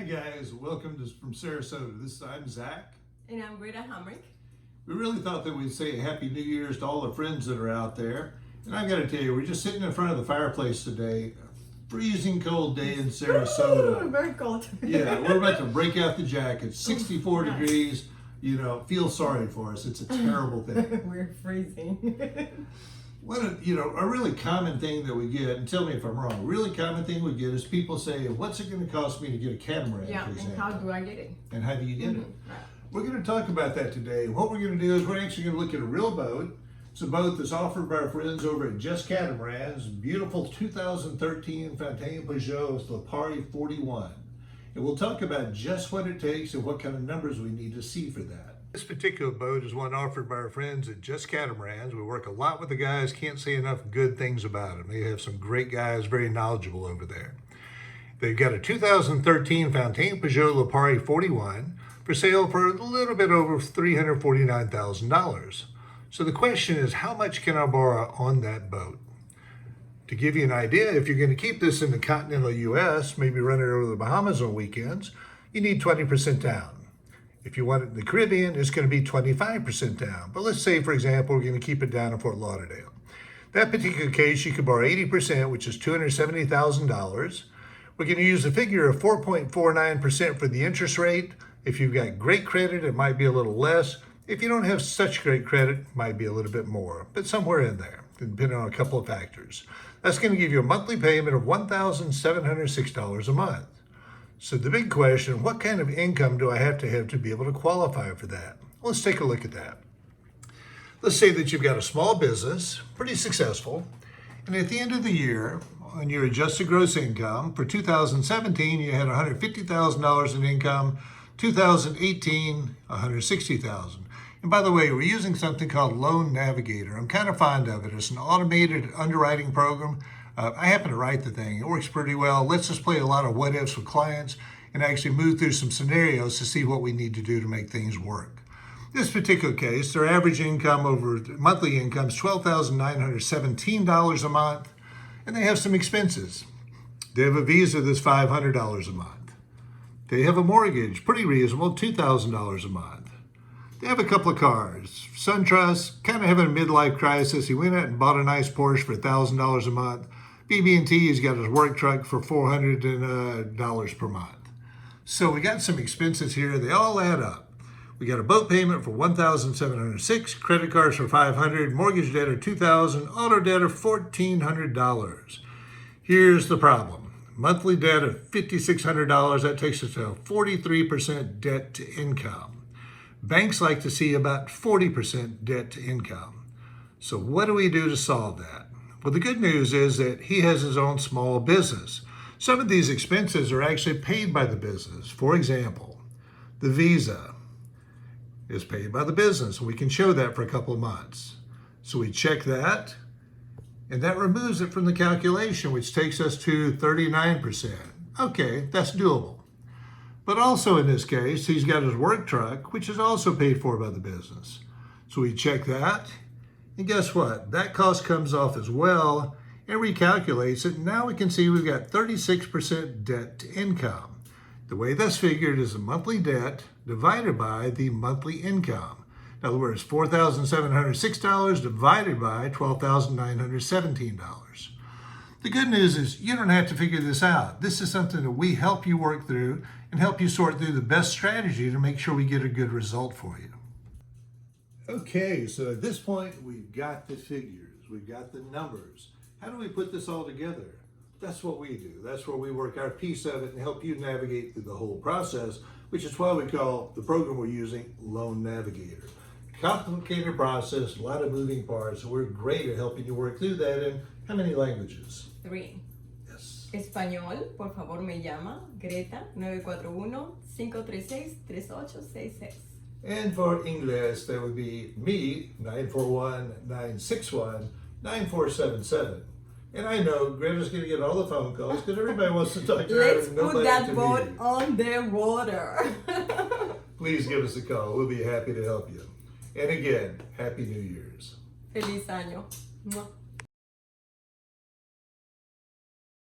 guys, welcome from Sarasota. I'm Zach. And I'm Greta Hamrick. We really thought that we'd say a Happy New Year's to all the friends that are out there. And I gotta tell you, we're just sitting in front of the fireplace today. A freezing cold day in Sarasota. Ooh, very cold. Yeah, we're about to break out the jacket. 64 degrees. You know, feel sorry for us. It's a terrible thing. We're freezing. A really common thing that we get, and tell me if I'm wrong, a really common thing we get is people say, what's it going to cost me to get a catamaran, Yeah, for and example? how do I get it? And how do you get it? Right. We're going to talk about that today. What we're going to do is we're actually going to look at a real boat. It's a boat that's offered by our friends over at Just Catamarans, beautiful 2013 Fontaine Peugeot Lipari 41. And we'll talk about just what it takes and what kind of numbers we need to see for that. This particular boat is one offered by our friends at Just Catamarans. We work a lot with the guys, can't say enough good things about them. They have some great guys, very knowledgeable over there. They've got a 2013 Fontaine Peugeot Lipari 41 for sale for a little bit over $349,000. So the question is, how much can I borrow on that boat? To give you an idea, if you're going to keep this in the continental U.S., maybe run it over the Bahamas on weekends, you need 20% down. If you want it in the Caribbean, it's going to be 25% down. But let's say, for example, we're going to keep it down in Fort Lauderdale. That particular case, you could borrow 80%, which is $270,000. We're going to use a figure of 4.49% for the interest rate. If you've got great credit, it might be a little less. If you don't have such great credit, it might be a little bit more, but somewhere in there, depending on a couple of factors. That's going to give you a monthly payment of $1,706 a month. So the big question, what kind of income do I have to be able to qualify for that? Let's take a look at that. Let's say that you've got a small business, pretty successful, and at the end of the year, on your adjusted gross income, for 2017, you had $150,000 in income, 2018, $160,000. And by the way, we're using something called Loan Navigator. I'm kind of fond of it. It's an automated underwriting program. I happen to write the thing. It works pretty well. Lets us play a lot of what ifs with clients and actually move through some scenarios to see what we need to do to make things work. This particular case, their average income over monthly income is $12,917 a month, and they have some expenses. They have a Visa that's $500 a month. They have a mortgage, pretty reasonable, $2,000 a month. They have a couple of cars. SunTrust, kind of having a midlife crisis. He went out and bought a nice Porsche for $1,000 a month. BB&T, he's got his work truck for $400 per month. So we got some expenses here. They all add up. We got a boat payment for $1,706, credit cards for $500, mortgage debt of $2,000, auto debt of $1,400. Here's the problem. Monthly debt of $5,600, that takes us to 43% debt to income. Banks like to see about 40% debt to income. So what do we do to solve that? Well, the good news is that he has his own small business. Some of these expenses are actually paid by the business. For example, the Visa is paid by the business. We can show that for a couple of months. So we check that, and that removes it from the calculation, which takes us to 39%. Okay, that's doable. But also in this case, he's got his work truck, which is also paid for by the business. So we check that, and guess what? That cost comes off as well and recalculates it. Now we can see we've got 36% debt to income. The way that's figured is the monthly debt divided by the monthly income. In other words, $4,706 divided by $12,917. The good news is you don't have to figure this out. This is something that we help you work through and help you sort through the best strategy to make sure we get a good result for you. Okay, so at this point, we've got the figures, we've got the numbers. How do we put this all together? That's what we do. That's where we work our piece of it and help you navigate through the whole process, which is why we call the program we're using Loan Navigator. Complicated process, a lot of moving parts, and we're great at helping you work through that in how many languages? 3. Yes. Español, por favor me llama, Greta, 941-536-3866. And for English, that would be me, 941-961-9477. And I know Greta's going to get all the phone calls because everybody wants to talk to her. Let's put that boat on the water. Please give us a call. We'll be happy to help you. And again, Happy New Year's. Feliz año.